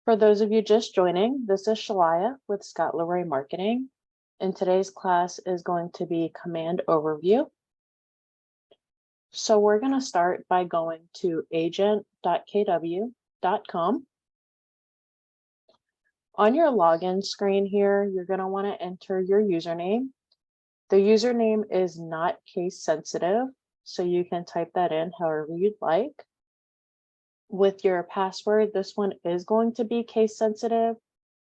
For those of you just joining, this is Shalaya with KWRI Marketing, and today's class is going to be Command Overview. So we're going to start by going to agent.kw.com. On your login screen here, you're going to want to enter your username. The username is not case sensitive, so you can type that in however you'd like. With your password, this one is going to be case sensitive.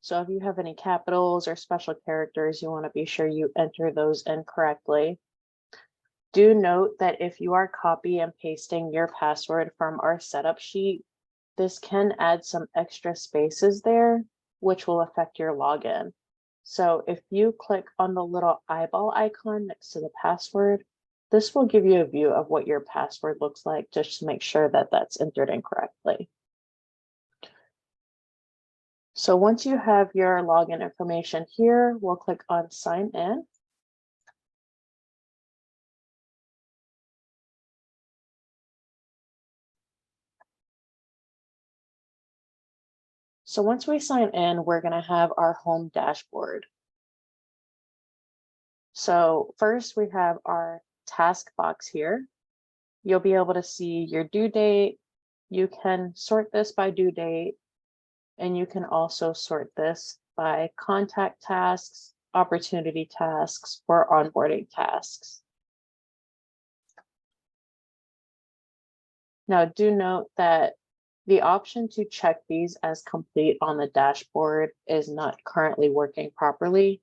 So if you have any capitals or special characters, you want to be sure you enter those in correctly. Do note that if you are copy and pasting your password from our setup sheet, this can add some extra spaces there, which will affect your login. So if you click on the little eyeball icon next to the password, this will give you a view of what your password looks like, just to make sure that that's entered incorrectly. So once you have your login information here, we'll click on Sign In. So once we sign in, we're going to have our home dashboard. So first we have our task box here. You'll be able to see your due date. You can sort this by due date, and you can also sort this by contact tasks, opportunity tasks, or onboarding tasks. Now, do note that the option to check these as complete on the dashboard is not currently working properly,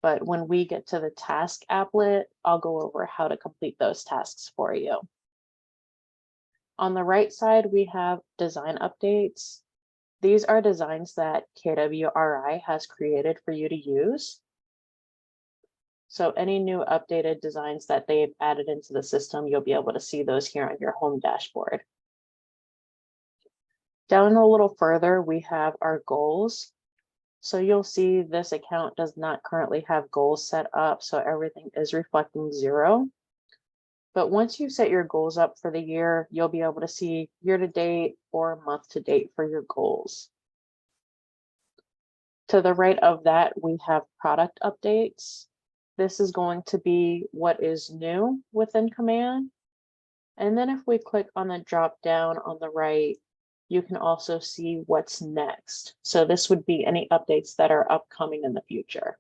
but when we get to the task applet, I'll go over how to complete those tasks for you. On the right side, we have design updates. These are designs that KWRI has created for you to use. So any new updated designs that they've added into the system, you'll be able to see those here on your home dashboard. Down a little further, we have our goals. So you'll see this account does not currently have goals set up, so everything is reflecting 0. But once you set your goals up for the year, you'll be able to see year to date or month to date for your goals. To the right of that, we have product updates. This is going to be what is new within Command. And then if we click on the drop down on the right, you can also see what's next. So this would be any updates that are upcoming in the future.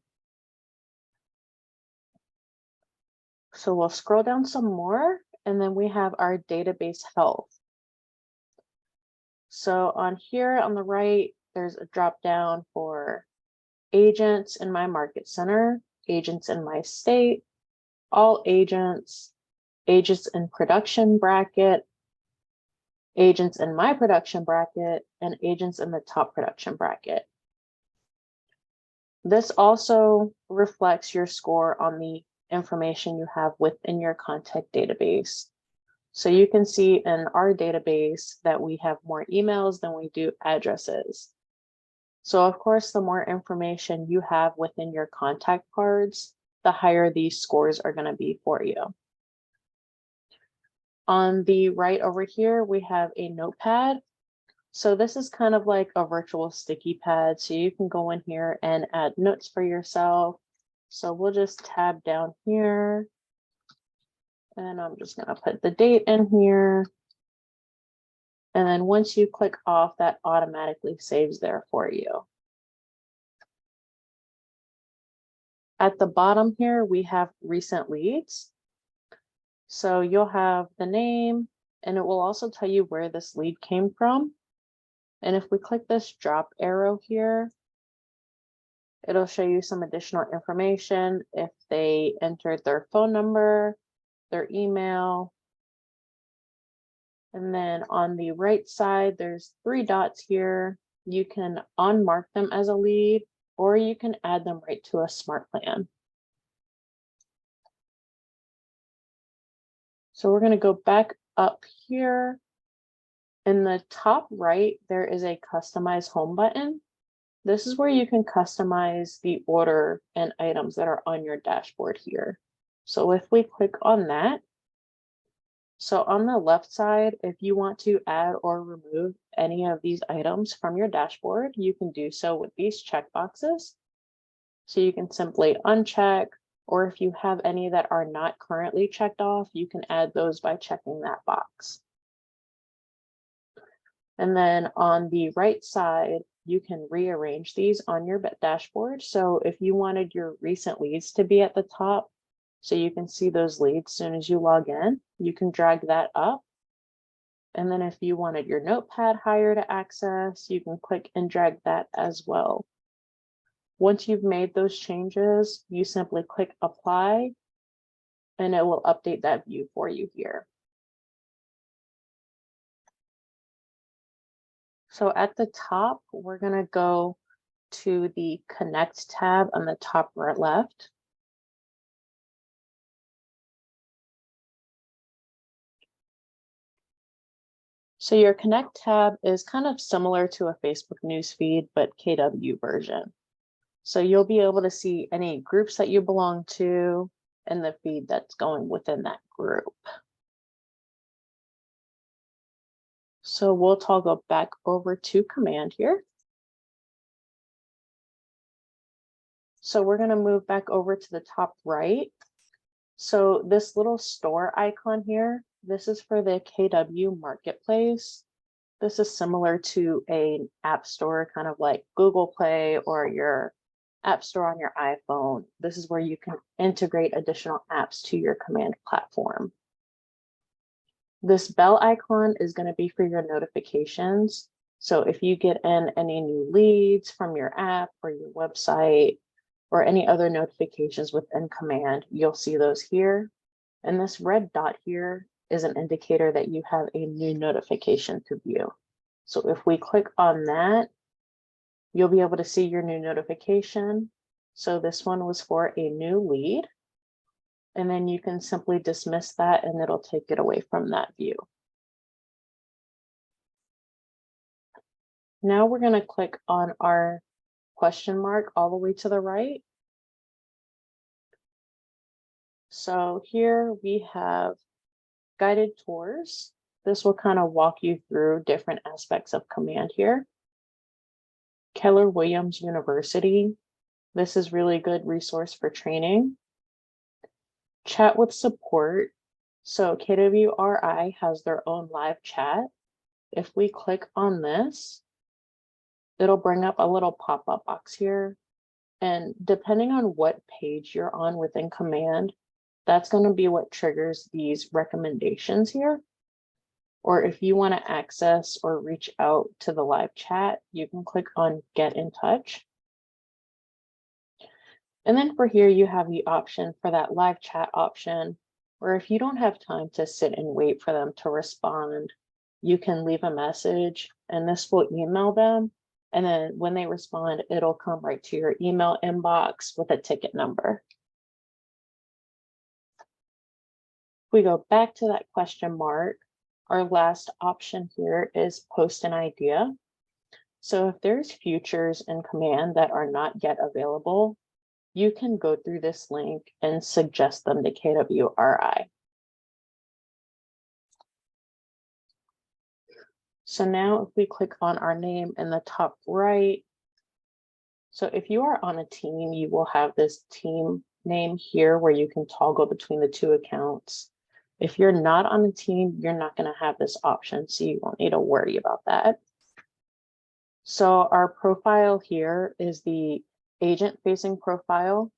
So we'll scroll down some more, and then we have our database health. So on here on the right, there's a drop down for agents in my market center, agents in my state, all agents, agents in production bracket, agents in my production bracket, and agents in the top production bracket. This also reflects your score on the information you have within your contact database. So you can see in our database that we have more emails than we do addresses. So of course, the more information you have within your contact cards, the higher these scores are going to be for you. On the right over here, we have a notepad. So this is kind of like a virtual sticky pad. So you can go in here and add notes for yourself. So we'll just tab down here. And I'm just going to put the date in here. And then once you click off, that automatically saves there for you. At the bottom here, we have recent leads. So you'll have the name, and it will also tell you where this lead came from. And if we click this drop arrow here, it'll show you some additional information if they entered their phone number, their email. And then on the right side, there's 3 dots here. You can unmark them as a lead, or you can add them right to a smart plan. So we're going to go back up here. In the top right, there is a customize home button. This is where you can customize the order and items that are on your dashboard here. So if we click on that, So on the left side, if you want to add or remove any of these items from your dashboard, you can do so with these checkboxes. So you can simply uncheck, or if you have any that are not currently checked off, you can add those by checking that box. And then on the right side, you can rearrange these on your dashboard. So if you wanted your recent leads to be at the top, so you can see those leads as soon as you log in, you can drag that up. And then if you wanted your notepad higher to access, you can click and drag that as well. Once you've made those changes, you simply click apply and it will update that view for you here. So at the top, we're going to go to the Connect tab on the top right left. So your Connect tab is kind of similar to a Facebook newsfeed, but KW version. So you'll be able to see any groups that you belong to and the feed that's going within that group. So we'll toggle back over to command here. So we're going to move back over to the top right. So this little store icon here, this is for the KW Marketplace. This is similar to an app store, kind of like Google Play or your app store on your iPhone. This is where you can integrate additional apps to your command platform. This bell icon is going to be for your notifications. So if you get in any new leads from your app or your website or any other notifications within command, you'll see those here. And this red dot here is an indicator that you have a new notification to view. So if we click on that, you'll be able to see your new notification. So this one was for a new lead. And then you can simply dismiss that and it'll take it away from that view. Now we're going to click on our question mark all the way to the right. So here we have guided tours. This will kind of walk you through different aspects of command here. Keller Williams University. This is really good resource for training. Chat with support. So KWRI has their own live chat. If we click on this, it'll bring up a little pop-up box here. And depending on what page you're on within command, that's going to be what triggers these recommendations here. Or if you want to access or reach out to the live chat, you can click on Get in Touch. And then for here, you have the option for that live chat option, or if you don't have time to sit and wait for them to respond, you can leave a message and this will email them. And then when they respond, it'll come right to your email inbox with a ticket number. If we go back to that question mark, our last option here is post an idea. So if there's features in command that are not yet available, you can go through this link and suggest them to KWRI. So now if we click on our name in the top right, so if you are on a team, you will have this team name here where you can toggle between the two accounts. If you're not on a team, you're not going to have this option, so you won't need to worry about that. So our profile here is the agent-facing profile.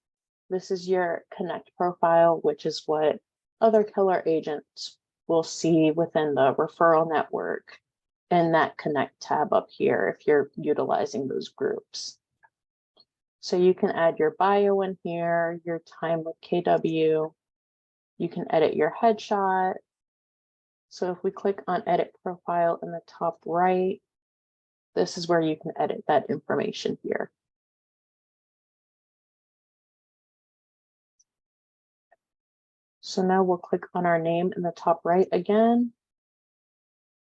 This is your Connect profile, which is what other killer agents will see within the referral network and that Connect tab up here if you're utilizing those groups. So you can add your bio in here, your time with KW. You can edit your headshot. So if we click on Edit Profile in the top right, this is where you can edit that information here. So now we'll click on our name in the top right again.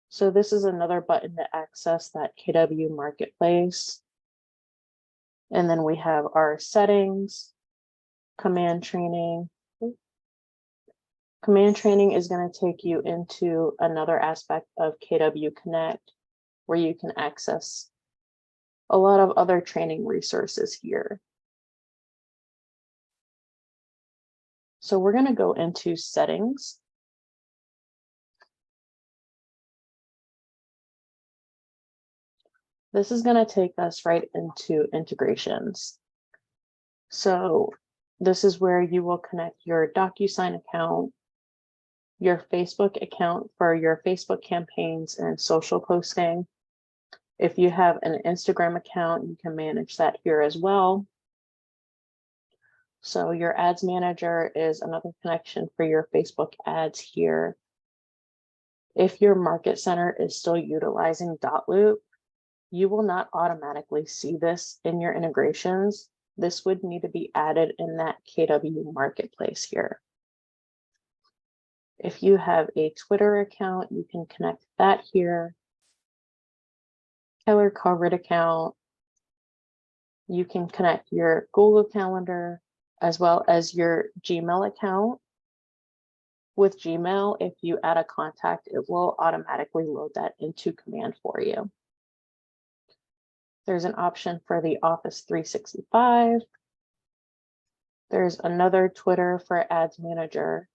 So this is another button to access that KW Marketplace. And then we have our settings, command training, Command training is going to take you into another aspect of KW Connect where you can access a lot of other training resources here. So we're going to go into settings. This is going to take us right into integrations. So this is where you will connect your DocuSign account, your Facebook account for your Facebook campaigns and social posting. If you have an Instagram account, you can manage that here as well. So your ads manager is another connection for your Facebook ads here. If your market center is still utilizing Dotloop, you will not automatically see this in your integrations. This would need to be added in that KW marketplace here. If you have a Twitter account, you can connect that here. KWRI account, you can connect your Google Calendar as well as your Gmail account. With Gmail, if you add a contact, it will automatically load that into command for you. There's an option for the Office 365. There's another Twitter for Ads Manager.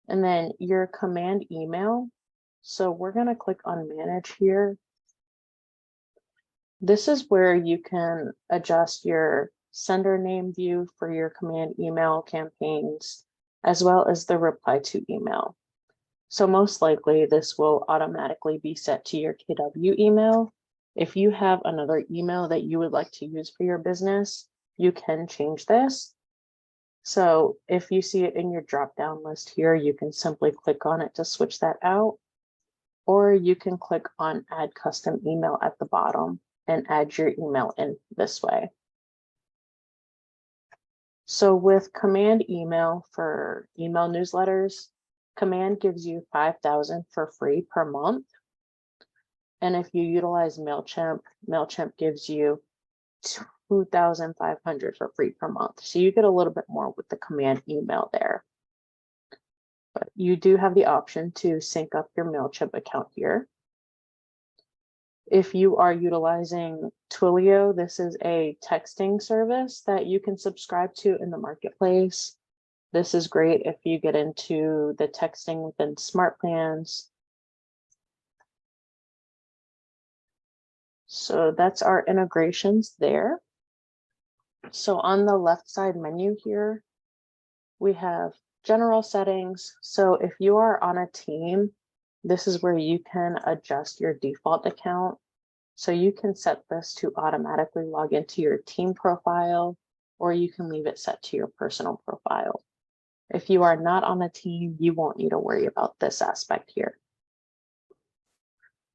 And then your command email. So we're going to click on Manage here. This is where you can adjust your sender name view for your command email campaigns, as well as the reply to email. So most likely this will automatically be set to your KW email. If you have another email that you would like to use for your business, you can change this. So if you see it in your drop-down list here, you can simply click on it to switch that out, or you can click on Add Custom Email at the bottom and add your email in this way. So with command email for email newsletters, command gives you 5,000 for free per month. And if you utilize MailChimp, MailChimp gives you 2,500 for free per month. So you get a little bit more with the command email there. But you do have the option to sync up your MailChimp account here. If you are utilizing Twilio, this is a texting service that you can subscribe to in the marketplace. This is great if you get into the texting within smart plans. So that's our integrations there. So on the left side menu here, we have general settings. So if you are on a team, this is where you can adjust your default account. So you can set this to automatically log into your team profile, or you can leave it set to your personal profile. If you are not on a team, you won't need to worry about this aspect here.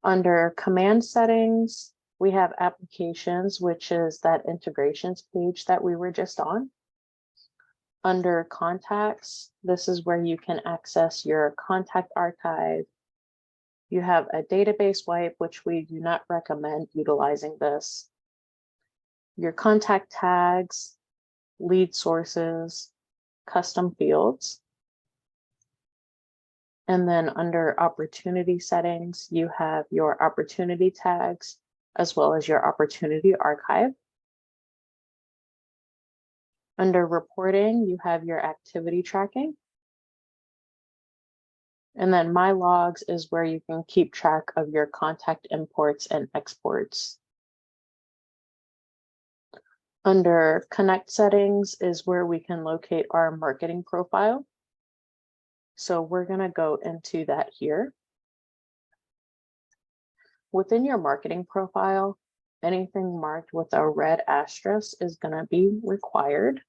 Under command settings, we have applications, which is that integrations page that we were just on. Under contacts, this is where you can access your contact archive. You have a database wipe, which we do not recommend utilizing this. Your contact tags, lead sources, custom fields. And then under opportunity settings, you have your opportunity tags, as well as your opportunity archive. Under reporting, you have your activity tracking. And then My Logs is where you can keep track of your contact imports and exports. Under Connect settings is where we can locate our marketing profile. So we're going to go into that here. Within your marketing profile, anything marked with a red asterisk is going to be required.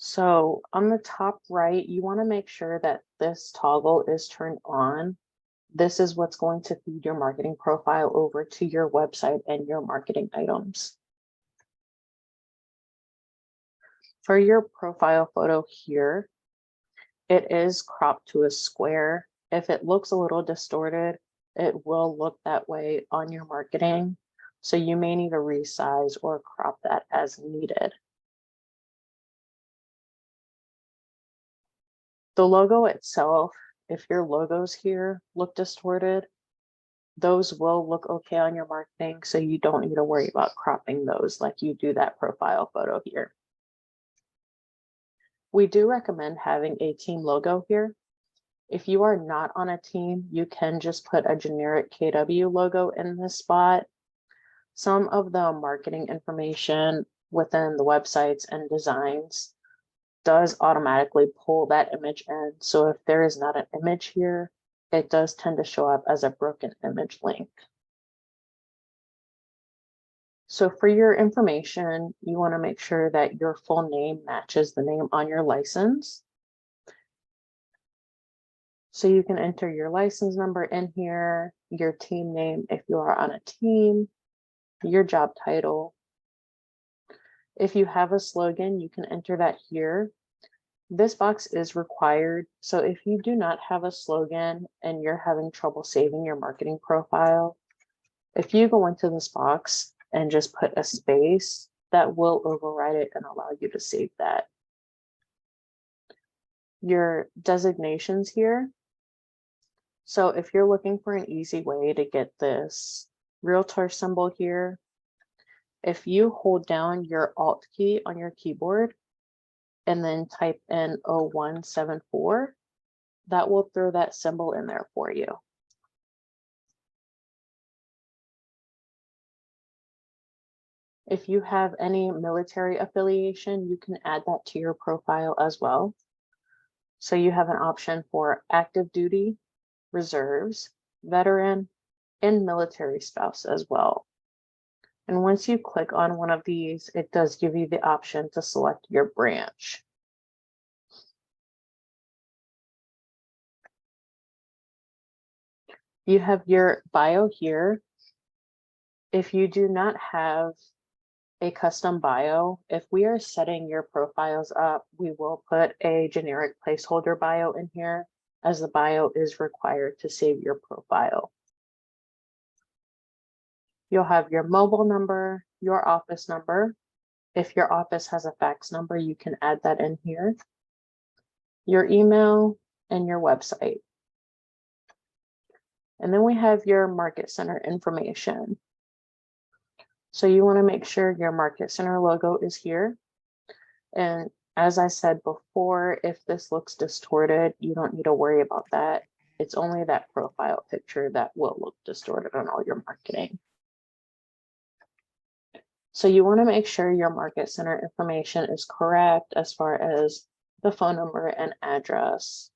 So on the top right, you want to make sure that this toggle is turned on. This is what's going to feed your marketing profile over to your website and your marketing items. For your profile photo here, it is cropped to a square. If it looks a little distorted, it will look that way on your marketing. So you may need to resize or crop that as needed. The logo itself, if your logos here look distorted, those will look okay on your marketing, so you don't need to worry about cropping those like you do that profile photo here. We do recommend having a team logo here. If you are not on a team, you can just put a generic KW logo in this spot. Some of the marketing information within the websites and designs does automatically pull that image in. So if there is not an image here, it does tend to show up as a broken image link. So for your information, you want to make sure that your full name matches the name on your license. So you can enter your license number in here, your team name if you are on a team, your job title. If you have a slogan, you can enter that here. This box is required. So if you do not have a slogan and you're having trouble saving your marketing profile, if you go into this box and just put a space, that will override it and allow you to save that. Your designations here. So if you're looking for an easy way to get this realtor symbol here, if you hold down your Alt key on your keyboard and then type in 0174, that will throw that symbol in there for you. If you have any military affiliation, you can add that to your profile as well. So you have an option for active duty, reserves, veteran, and military spouse as well. And once you click on one of these, it does give you the option to select your branch. You have your bio here. If you do not have a custom bio, if we are setting your profiles up, we will put a generic placeholder bio in here, as the bio is required to save your profile. You'll have your mobile number, your office number. If your office has a fax number, you can add that in here. Your email and your website. And then we have your market center information. So you want to make sure your market center logo is here. And as I said before, if this looks distorted, you don't need to worry about that. It's only that profile picture that will look distorted on all your marketing. So you want to make sure your market center information is correct as far as the phone number and address.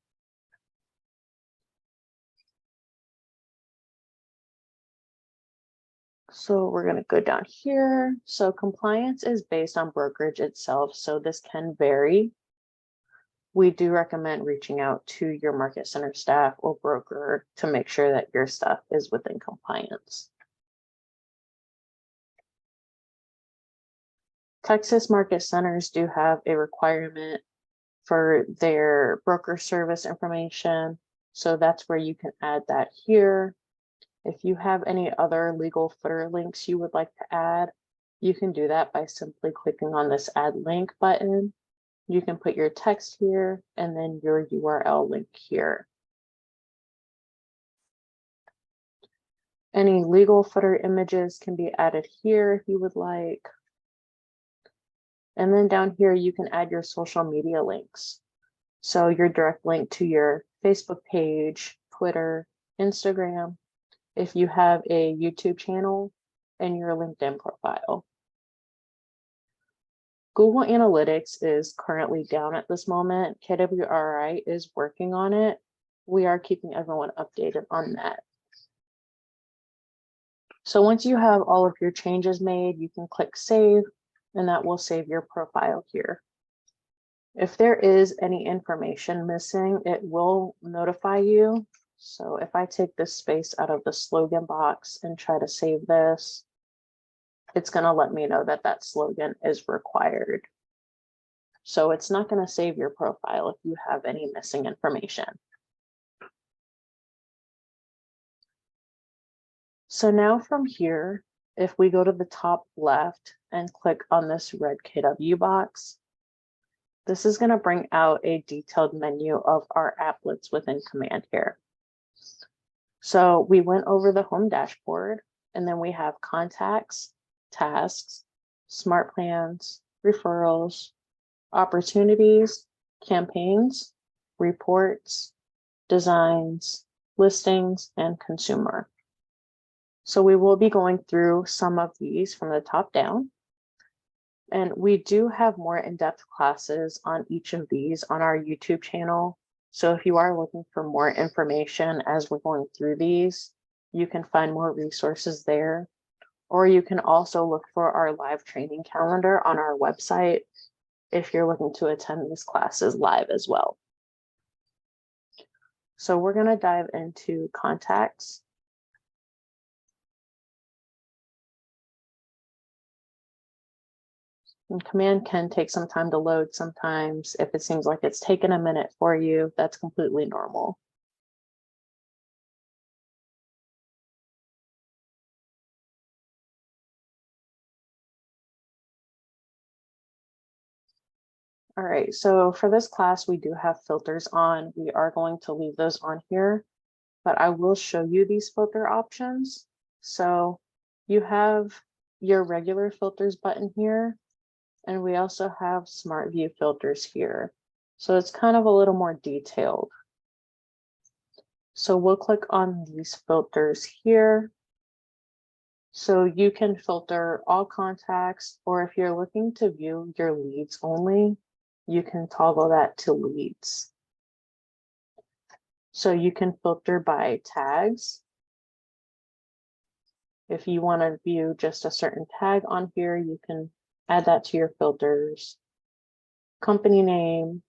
So we're going to go down here. So compliance is based on brokerage itself, so this can vary. We do recommend reaching out to your market center staff or broker to make sure that your stuff is within compliance. Texas market centers do have a requirement for their broker service information, so that's where you can add that here. If you have any other legal footer links you would like to add, you can do that by simply clicking on this add link button. You can put your text here and then your URL link here. Any legal footer images can be added here if you would like. And then down here, you can add your social media links. So your direct link to your Facebook page, Twitter, Instagram, if you have a YouTube channel, and your LinkedIn profile. Google Analytics is currently down at this moment. KWRI is working on it. We are keeping everyone updated on that. So once you have all of your changes made, you can click save, and that will save your profile here. If there is any information missing, it will notify you. So if I take this space out of the slogan box and try to save this, it's going to let me know that that slogan is required. So it's not going to save your profile if you have any missing information. So now from here, if we go to the top left and click on this red KW box, This is going to bring out a detailed menu of our applets within Command here. So we went over the home dashboard, and then we have contacts, tasks, smart plans, referrals, opportunities, campaigns, reports, designs, listings, and consumer. So we will be going through some of these from the top down. And we do have more in-depth classes on each of these on our YouTube channel. So if you are looking for more information as we're going through these, you can find more resources there. Or you can also look for our live training calendar on our website if you're looking to attend these classes live as well. So we're going to dive into contacts. And Command can take some time to load sometimes. If it seems like it's taken a minute for you, that's completely normal. All right, so for this class, we do have filters on. We are going to leave those on here, but I will show you these filter options. So you have your regular filters button here, and we also have Smart View filters here. So it's kind of a little more detailed. So we'll click on these filters here. So you can filter all contacts, or if you're looking to view your leads only, you can toggle that to leads. So you can filter by tags. If you want to view just a certain tag on here, you can add that to your filters. Company name.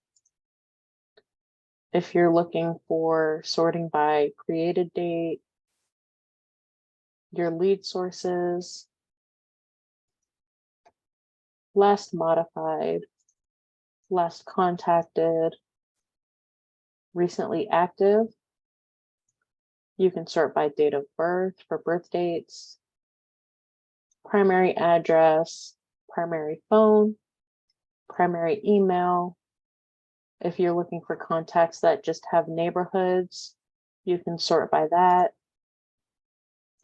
If you're looking for sorting by created date, your lead sources, last modified, last contacted, recently active. You can sort by date of birth for birth dates, primary address, primary phone, primary email. If you're looking for contacts that just have neighborhoods, you can sort by that.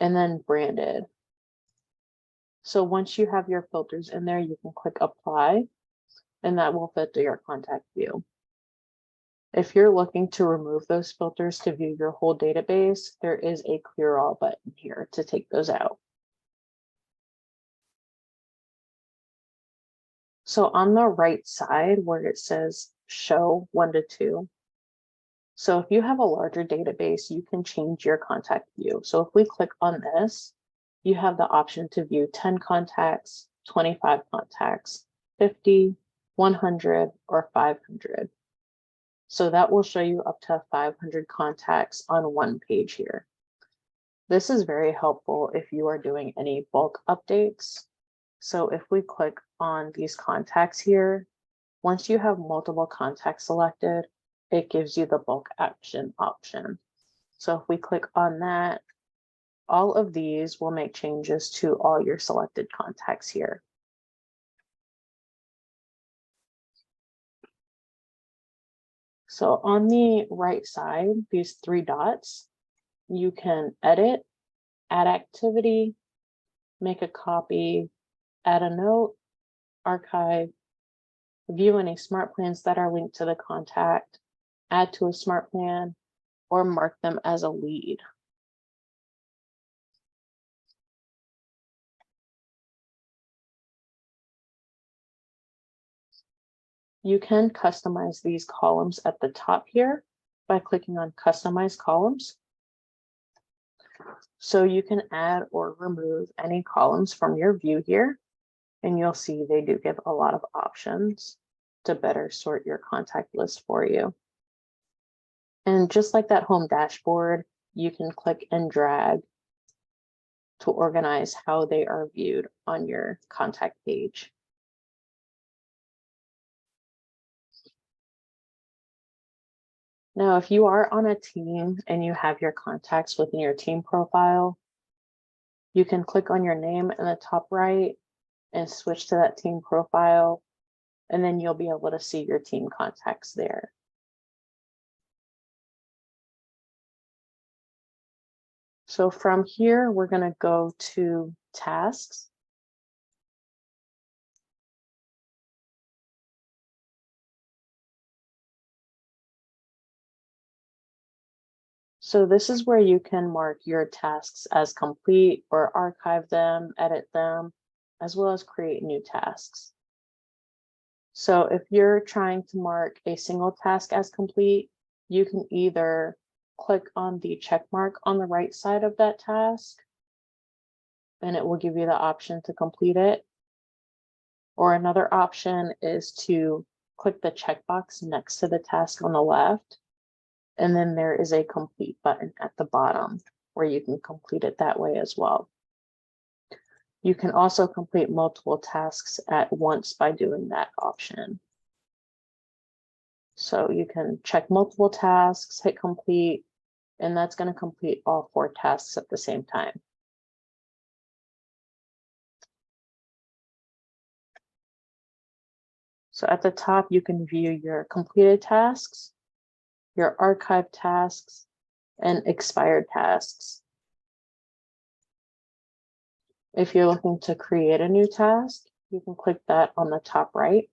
And then branded. So once you have your filters in there, you can click apply, and that will filter your contact view. If you're looking to remove those filters to view your whole database, there is a clear all button here to take those out. So on the right side where it says show 1 to 2, so if you have a larger database, you can change your contact view. So if we click on this, you have the option to view 10 contacts, 25 contacts, 50, 100, or 500. So that will show you up to 500 contacts on one page here. This is very helpful if you are doing any bulk updates. So if we click on these contacts here, once you have multiple contacts selected, it gives you the bulk action option. So if we click on that, all of these will make changes to all your selected contacts here. So on the right side, these 3 dots, you can edit, add activity, make a copy, add a note, archive, view any smart plans that are linked to the contact, add to a smart plan, or mark them as a lead. You can customize these columns at the top here by clicking on Customize Columns. So you can add or remove any columns from your view here, and you'll see they do give a lot of options to better sort your contact list for you. And just like that home dashboard, you can click and drag to organize how they are viewed on your contact page. Now, if you are on a team and you have your contacts within your team profile, you can click on your name in the top right and switch to that team profile. and then you'll be able to see your team contacts there. So from here, we're going to go to tasks. So this is where you can mark your tasks as complete or archive them, edit them, as well as create new tasks. So if you're trying to mark a single task as complete, you can either click on the check mark on the right side of that task, and it will give you the option to complete it. Or another option is to click the checkbox next to the task on the left, and then there is a complete button at the bottom where you can complete it that way as well. You can also complete multiple tasks at once by doing that option. So you can check multiple tasks, hit complete, and that's going to complete all 4 tasks at the same time. So at the top, you can view your completed tasks, your archived tasks, and expired tasks. If you're looking to create a new task, you can click that on the top right.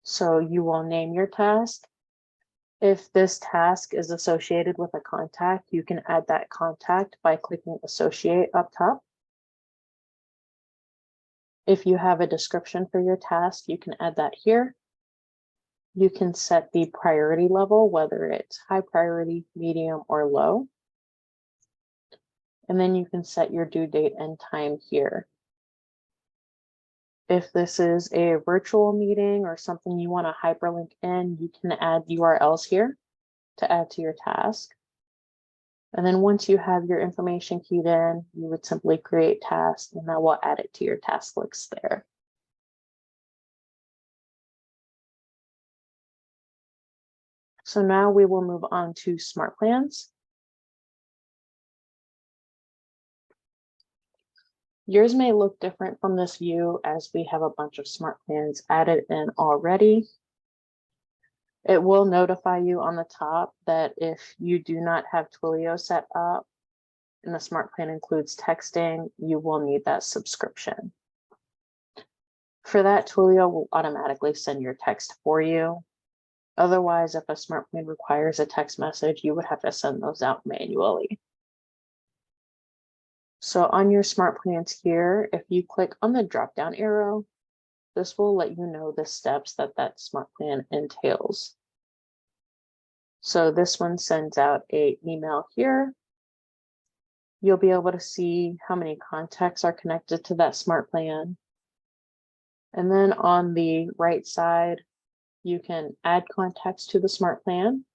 So you will name your task. If this task is associated with a contact, you can add that contact by clicking Associate up top. If you have a description for your task, you can add that here. You can set the priority level, whether it's high priority, medium, or low. And then you can set your due date and time here. If this is a virtual meeting or something you want to hyperlink in, you can add URLs here to add to your task. And then once you have your information keyed in, you would simply create task, and that will add it to your task list there. So now we will move on to smart plans. Yours may look different from this view as we have a bunch of smart plans added in already. It will notify you on the top that if you do not have Twilio set up and the smart plan includes texting, you will need that subscription. For that, Twilio will automatically send your text for you. Otherwise, if a smart plan requires a text message, you would have to send those out manually. So on your smart plans here, if you click on the drop-down arrow, this will let you know the steps that that smart plan entails. So this one sends out an email here. You'll be able to see how many contacts are connected to that smart plan. And then on the right side, you can add contacts to the smart plan.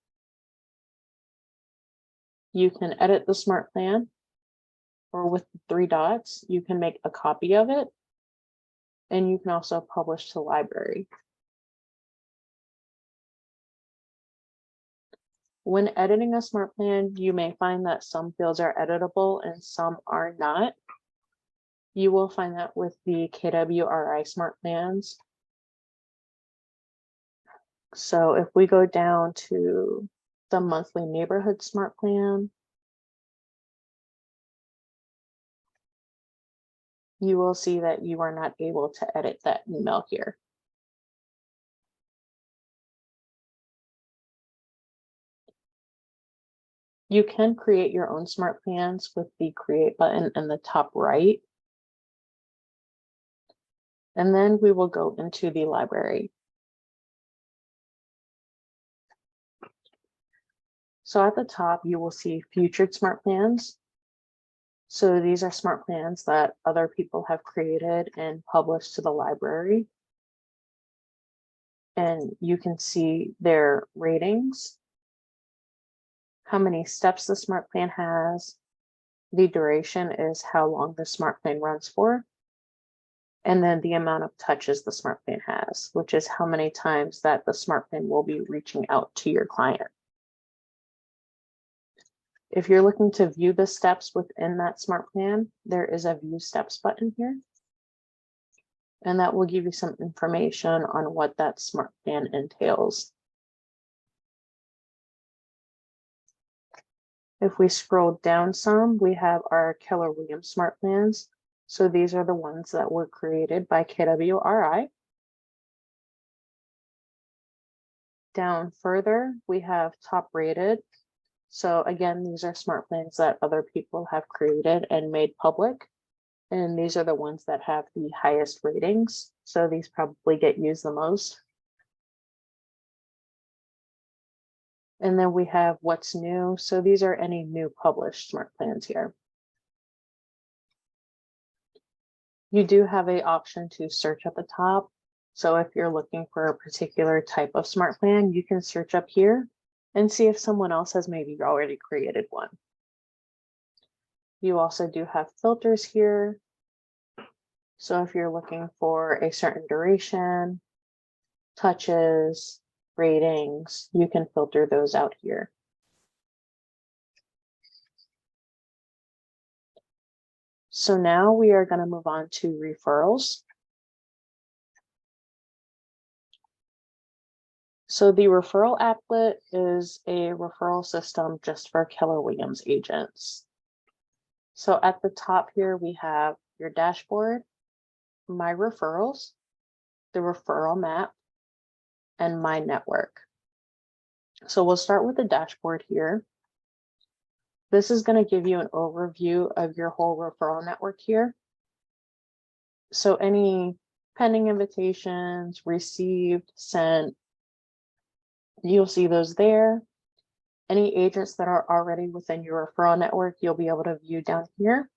You can edit the smart plan, or with the 3 dots, you can make a copy of it. And you can also publish to the library. When editing a smart plan, you may find that some fields are editable and some are not. You will find that with the KWRI smart plans. So if we go down to the monthly neighborhood smart plan, you will see that you are not able to edit that email here. You can create your own smart plans with the create button in the top right. And then we will go into the library. So at the top, you will see featured smart plans. So these are smart plans that other people have created and published to the library. And you can see their ratings, how many steps the smart plan has, the duration is how long the smart plan runs for, and then the amount of touches the smart plan has, which is how many times that the smart plan will be reaching out to your client. If you're looking to view the steps within that smart plan, there is a view steps button here. And that will give you some information on what that smart plan entails. If we scroll down some, we have our Keller Williams smart plans. So these are the ones that were created by KWRI. Down further, we have top rated. So again, these are smart plans that other people have created and made public. And these are the ones that have the highest ratings. So these probably get used the most. And then we have what's new. So these are any new published smart plans here. You do have an option to search at the top. So if you're looking for a particular type of smart plan, you can search up here and see if someone else has maybe already created one. You also do have filters here. So if you're looking for a certain duration, touches, ratings, you can filter those out here. So now we are going to move on to referrals. So the referral applet is a referral system just for Keller Williams agents. So at the top here, we have your dashboard, my referrals, the referral map, and my network. So we'll start with the dashboard here. This is going to give you an overview of your whole referral network here. So any pending invitations, received, sent, you'll see those there. Any agents that are already within your referral network, you'll be able to view down here.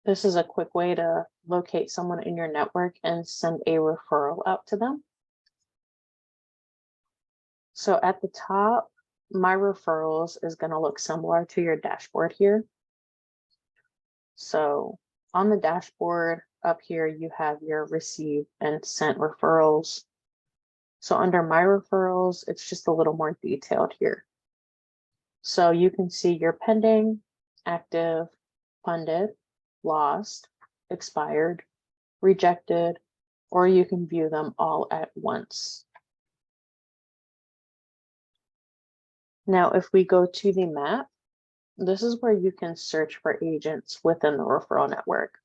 This is a quick way to locate someone in your network and send a referral out to them. So at the top, my referrals is going to look similar to your dashboard here. So on the dashboard up here, you have your received and sent referrals. So under my referrals, it's just a little more detailed here. So you can see your pending, active, funded, lost, expired, rejected, or you can view them all at once. Now, if we go to the map, this is where you can search for agents within the referral network.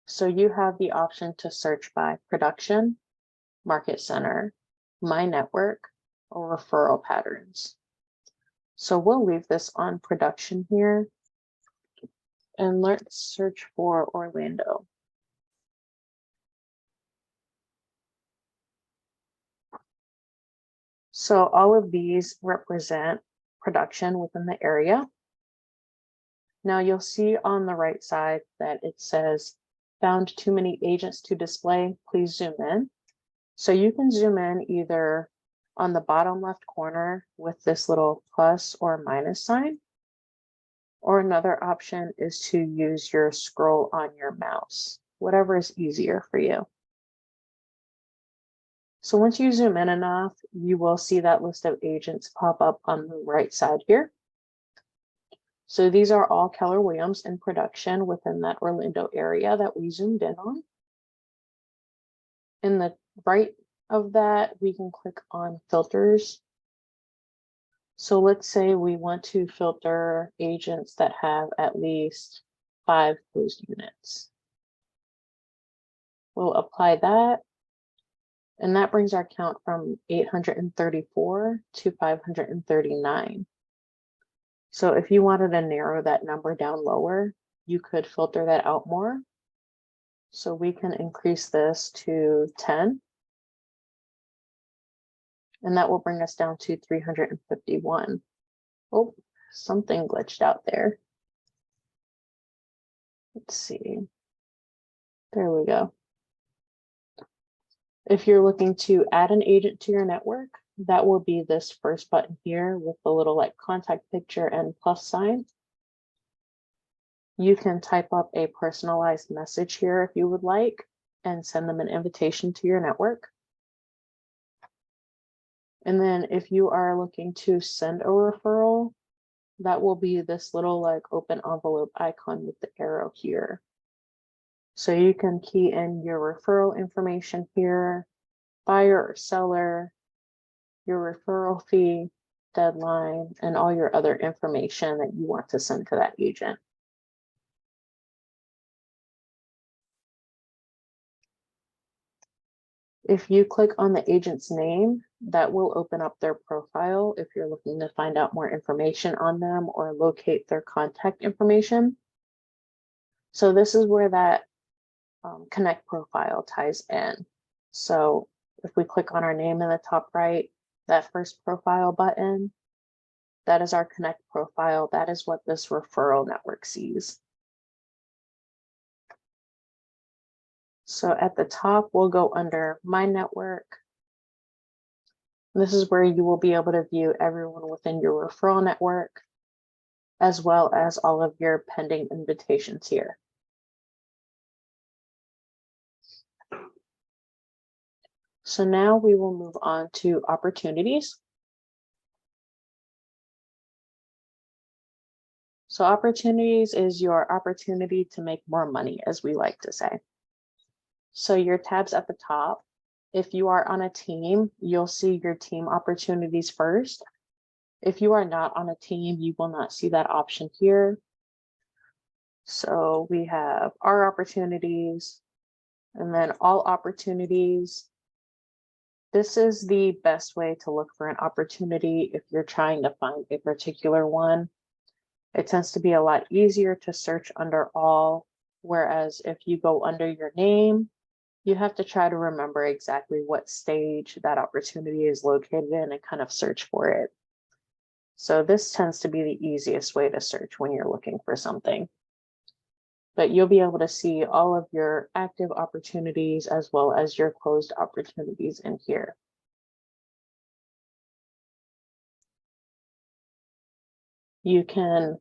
So you have the option to search by production, market center, my network, or referral patterns. So we'll leave this on production here. And let's search for Orlando. So all of these represent production within the area. Now you'll see on the right side that it says, found too many agents to display, please zoom in. So you can zoom in either on the bottom left corner with this little plus or minus sign, or another option is to use your scroll on your mouse, whatever is easier for you. So once you zoom in enough, you will see that list of agents pop up on the right side here. So these are all Keller Williams in production within that Orlando area that we zoomed in on. In the right of that, we can click on filters. So let's say we want to filter agents that have at least 5 closed units. We'll apply that. And that brings our count from 834 to 539. So if you wanted to narrow that number down lower, you could filter that out more. So we can increase this to 10. And that will bring us down to 351. Oh, something glitched out there. Let's see. There we go. If you're looking to add an agent to your network, that will be this first button here with the little like contact picture and plus sign. You can type up a personalized message here if you would like and send them an invitation to your network. And then if you are looking to send a referral, that will be this little like open envelope icon with the arrow here. So you can key in your referral information here, buyer or seller, your referral fee, deadline, and all your other information that you want to send to that agent. If you click on the agent's name, that will open up their profile if you're looking to find out more information on them or locate their contact information. So this is where that Connect profile ties in. So if we click on our name in the top right, that first profile button, that is our Connect profile. That is what this referral network sees. So at the top, we'll go under My Network. This is where you will be able to view everyone within your referral network, as well as all of your pending invitations here. So now we will move on to opportunities. So opportunities is your opportunity to make more money, as we like to say. So your tabs at the top, if you are on a team, you'll see your team opportunities first. If you are not on a team, you will not see that option here. So we have our opportunities and then all opportunities. This is the best way to look for an opportunity if you're trying to find a particular one. It tends to be a lot easier to search under all, whereas if you go under your name, you have to try to remember exactly what stage that opportunity is located in and kind of search for it. So this tends to be the easiest way to search when you're looking for something. But you'll be able to see all of your active opportunities as well as your closed opportunities in here. You can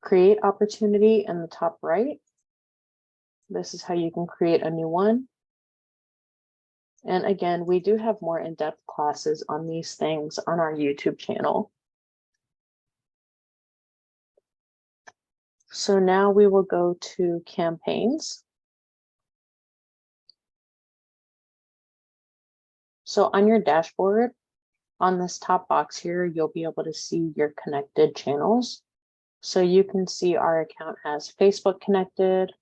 create opportunity in the top right. This is how you can create a new one. And again, we do have more in-depth classes on these things on our YouTube channel. So now we will go to campaigns. So on your dashboard, on this top box here, you'll be able to see your connected channels. So you can see our account has Facebook connected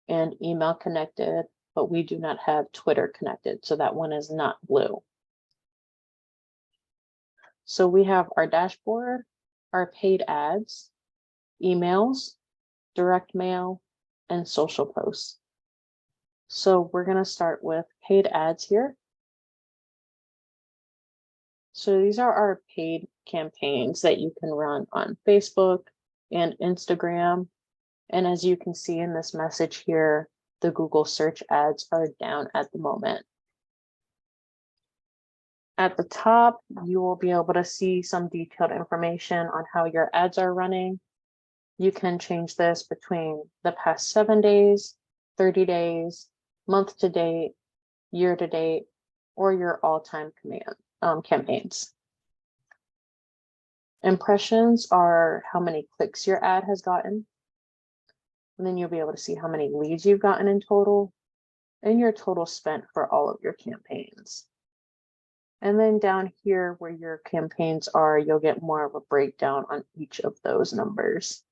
and email connected, but we do not have Twitter connected. So that one is not blue. So we have our dashboard, our paid ads, emails, direct mail, and social posts. So we're going to start with paid ads here. So these are our paid campaigns that you can run on Facebook and Instagram. And as you can see in this message here, the Google search ads are down at the moment. At the top, you will be able to see some detailed information on how your ads are running. You can change this between the past 7 days, 30 days, month to date, year to date, or your all-time campaigns. Impressions are how many clicks your ad has gotten. And then you'll be able to see how many leads you've gotten in total and your total spent for all of your campaigns. And then down here where your campaigns are, you'll get more of a breakdown on each of those numbers.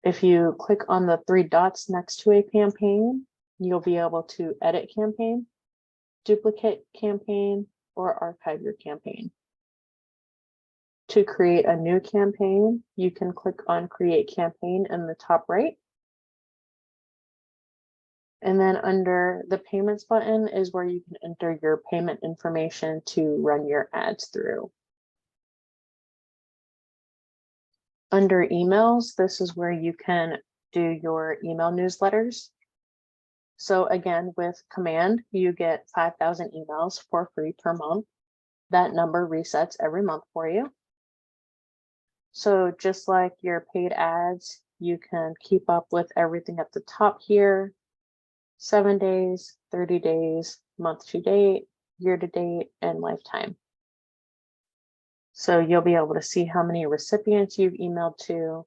If you click on the 3 dots next to a campaign, you'll be able to edit campaign, duplicate campaign, or archive your campaign. To create a new campaign, you can click on Create Campaign in the top right. And then under the payments button is where you can enter your payment information to run your ads through. Under emails, this is where you can do your email newsletters. So again, with Command, you get 5,000 emails for free per month. That number resets every month for you. So just like your paid ads, you can keep up with everything at the top here. 7 days, 30 days, month to date, year to date, and lifetime. So you'll be able to see how many recipients you've emailed to,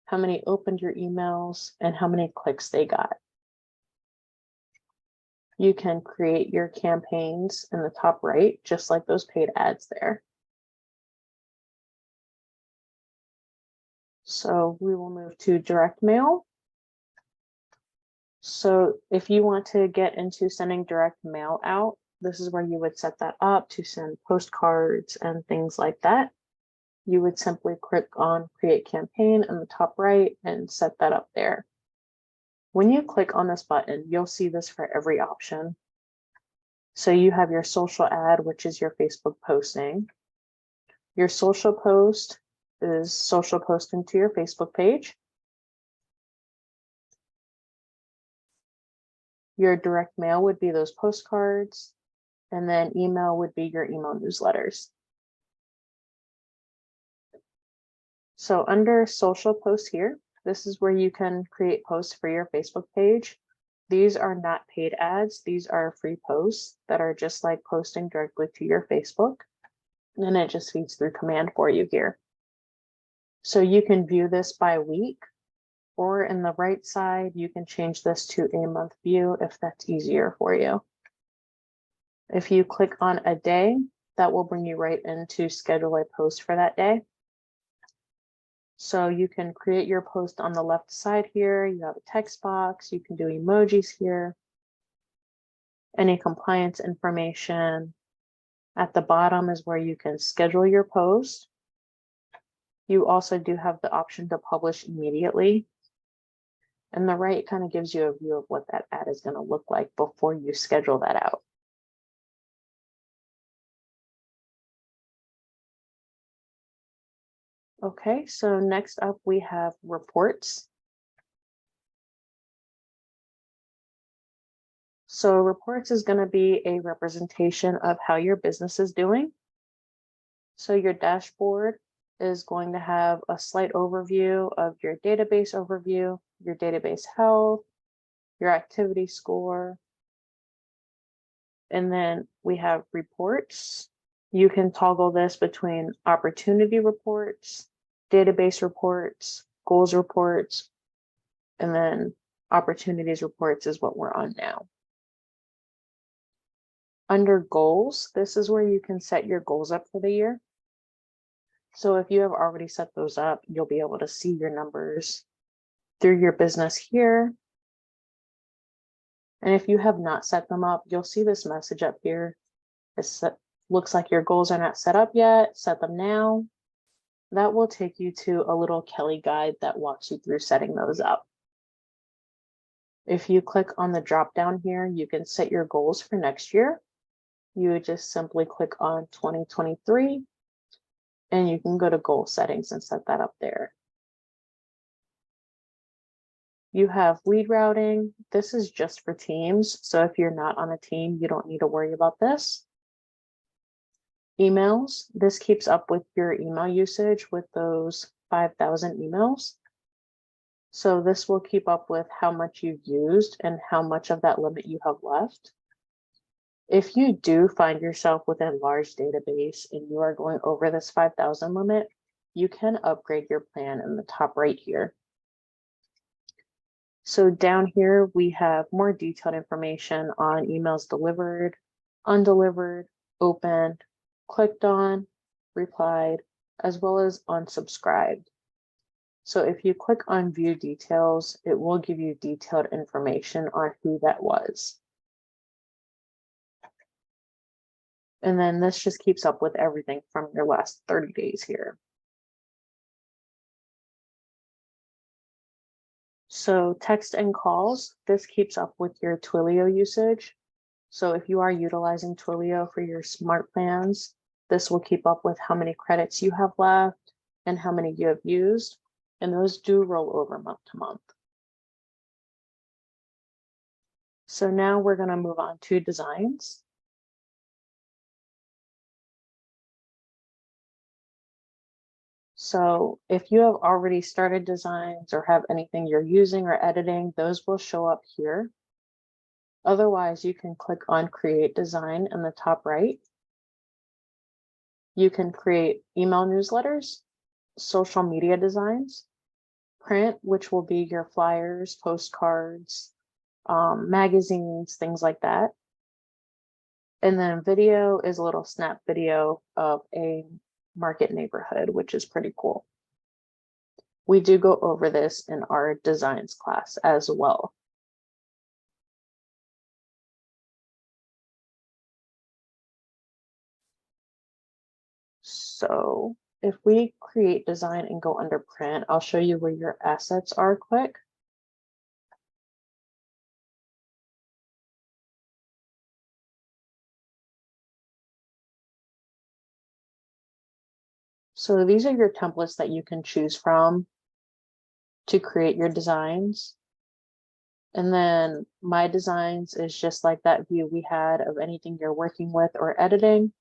how many opened your emails, and how many clicks they got. You can create your campaigns in the top right, just like those paid ads there. So we will move to direct mail. So if you want to get into sending direct mail out, this is where you would set that up to send postcards and things like that. You would simply click on create campaign in the top right and set that up there. When you click on this button, you'll see this for every option. So you have your social ad, which is your Facebook posting. Your social post is social posting to your Facebook page. Your direct mail would be those postcards, and then email would be your email newsletters. So under social posts here, this is where you can create posts for your Facebook page. These are not paid ads. These are free posts that are just like posting directly to your Facebook. And it just feeds through command for you here. So you can view this by week, or in the right side, you can change this to a month view if that's easier for you. If you click on a day, that will bring you right into schedule a post for that day. So you can create your post on the left side here. You have a text box. You can do emojis here. Any compliance information. At the bottom is where you can schedule your post. You also do have the option to publish immediately. And the right kind of gives you a view of what that ad is going to look like before you schedule that out. Okay, so next up we have reports. So reports is going to be a representation of how your business is doing. So your dashboard is going to have a slight overview of your database overview, your database health, your activity score. And then we have reports. You can toggle this between opportunity reports, database reports, goals reports, and then opportunities reports is what we're on now. Under goals, this is where you can set your goals up for the year. So if you have already set those up, you'll be able to see your numbers through your business here. And if you have not set them up, you'll see this message up here. It looks like your goals are not set up yet. Set them now. That will take you to a little Kelly guide that walks you through setting those up. If you click on the drop down here, you can set your goals for next year. You would just simply click on 2023 and you can go to goal settings and set that up there. You have lead routing. This is just for teams. So if you're not on a team, you don't need to worry about this. Emails. This keeps up with your email usage with those 5,000 emails. So this will keep up with how much you've used and how much of that limit you have left. If you do find yourself with a large database and you are going over this 5,000 limit, you can upgrade your plan in the top right here. So down here, we have more detailed information on emails delivered, undelivered, opened, clicked on, replied, as well as unsubscribed. So if you click on view details, it will give you detailed information on who that was. And then this just keeps up with everything from your last 30 days here. So text and calls, this keeps up with your Twilio usage. So if you are utilizing Twilio for your smart plans, this will keep up with how many credits you have left and how many you have used. And those do roll over month to month. So now we're going to move on to designs. So if you have already started designs or have anything you're using or editing, those will show up here. Otherwise, you can click on Create Design in the top right. You can create email newsletters, social media designs, print, which will be your flyers, postcards, magazines, things like that. And then video is a little snap video of a market neighborhood, which is pretty cool. We do go over this in our designs class as well. So if we create design and go under print, I'll show you where your assets are quick. So these are your templates that you can choose from to create your designs. And then my designs is just like that view we had of anything you're working with or editing.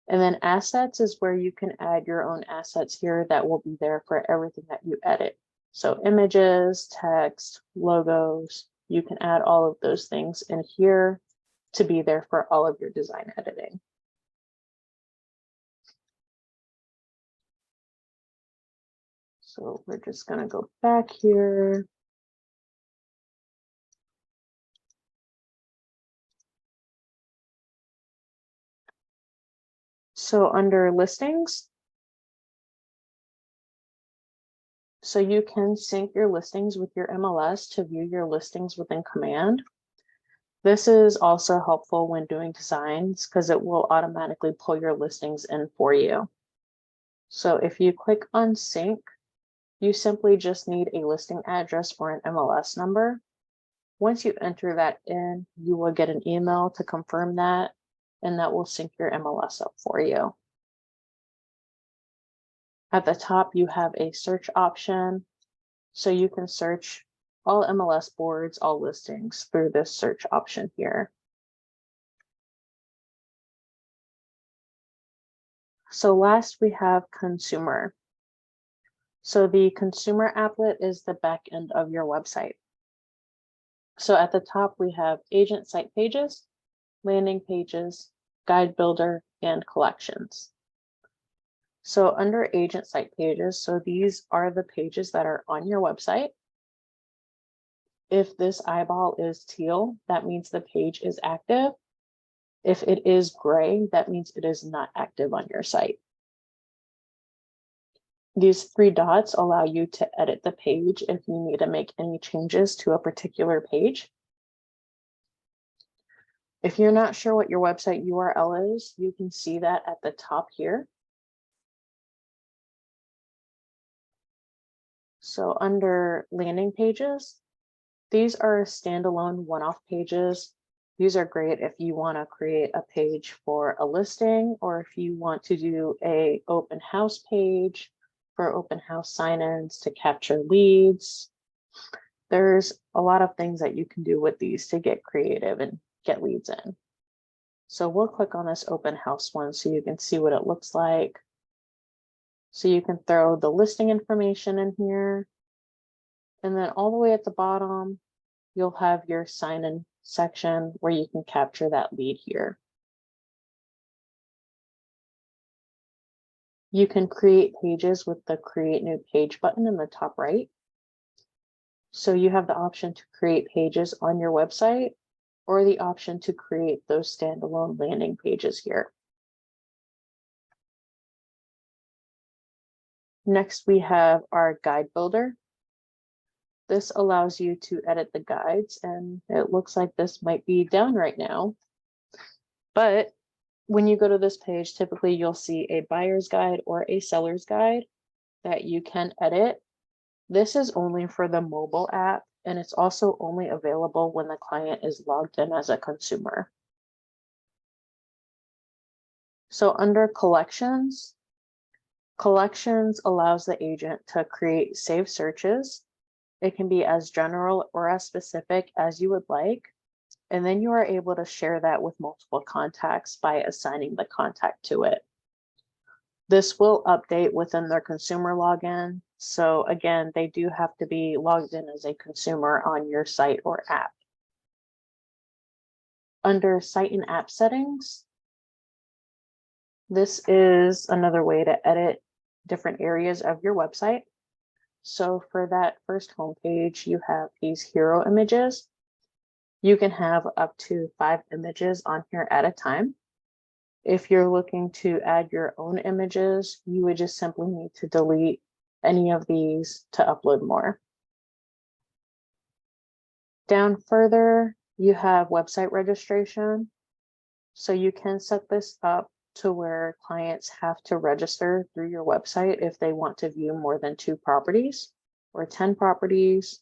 And then assets is where you can add your own assets here that will be there for everything that you edit. So images, text, logos, you can add all of those things in here to be there for all of your design editing. So we're just going to go back here. So under listings, so you can sync your listings with your MLS to view your listings within Command. This is also helpful when doing designs because it will automatically pull your listings in for you. So if you click on sync, you simply just need a listing address or an MLS number. Once you enter that in, you will get an email to confirm that, and that will sync your MLS up for you. At the top, you have a search option, so you can search all MLS boards, all listings through this search option here. So last we have consumer. So the consumer applet is the back end of your website. So at the top, we have agent site pages, landing pages, guide builder, and collections. So under agent site pages, so these are the pages that are on your website. If this eyeball is teal, that means the page is active. If it is gray, that means it is not active on your site. These three dots allow you to edit the page if you need to make any changes to a particular page. If you're not sure what your website URL is, you can see that at the top here. So under landing pages, these are standalone one-off pages. These are great if you want to create a page for a listing, or if you want to do a open house page for open house sign-ins to capture leads. There's a lot of things that you can do with these to get creative and get leads in. So we'll click on this open house one so you can see what it looks like. So you can throw the listing information in here. And then all the way at the bottom, you'll have your sign-in section where you can capture that lead here. You can create pages with the create new page button in the top right. So you have the option to create pages on your website or the option to create those standalone landing pages here. Next, we have our guide builder. This allows you to edit the guides, and it looks like this might be down right now. But when you go to this page, typically you'll see a buyer's guide or a seller's guide that you can edit. This is only for the mobile app, and it's also only available when the client is logged in as a consumer. So under collections, collections allows the agent to create saved searches. It can be as general or as specific as you would like. And then you are able to share that with multiple contacts by assigning the contact to it. This will update within their consumer login. So again, they do have to be logged in as a consumer on your site or app. Under site and app settings, this is another way to edit different areas of your website. So for that first homepage, you have these hero images. You can have up to 5 images on here at a time. If you're looking to add your own images, you would just simply need to delete any of these to upload more. Down further, you have website registration. So you can set this up to where clients have to register through your website if they want to view more than 2 properties or 10 properties,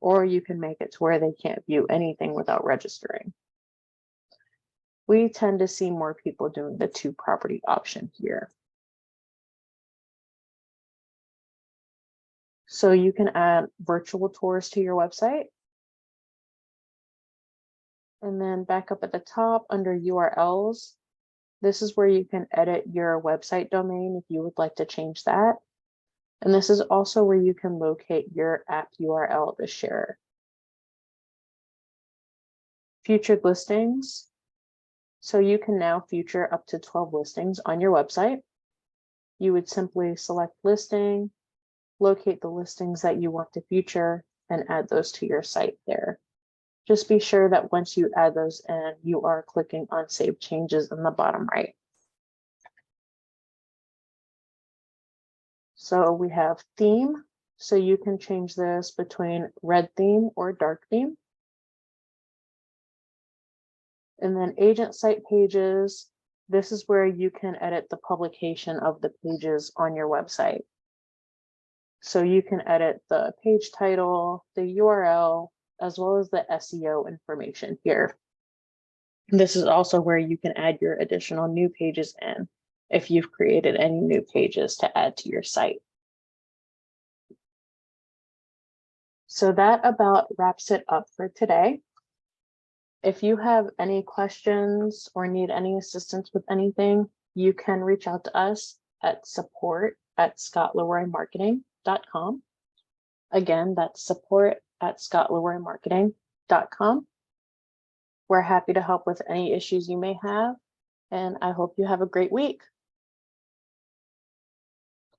or you can make it to where they can't view anything without registering. We tend to see more people doing the 2 property option here. So you can add virtual tours to your website. And then back up at the top under URLs, this is where you can edit your website domain if you would like to change that. And this is also where you can locate your app URL to share. Featured listings. So you can now feature up to 12 listings on your website. You would simply select listing, locate the listings that you want to feature, and add those to your site there. Just be sure that once you add those in, you are clicking on Save Changes in the bottom right. So we have theme. So you can change this between red theme or dark theme. And then agent site pages. This is where you can edit the publication of the pages on your website. So you can edit the page title, the URL, as well as the SEO information here. This is also where you can add your additional new pages in if you've created any new pages to add to your site. So that about wraps it up for today. If you have any questions or need any assistance with anything, you can reach out to us at support@scottleroymarketing.com. Again, that's support@scottleroymarketing.com. We're happy to help with any issues you may have, and I hope you have a great week.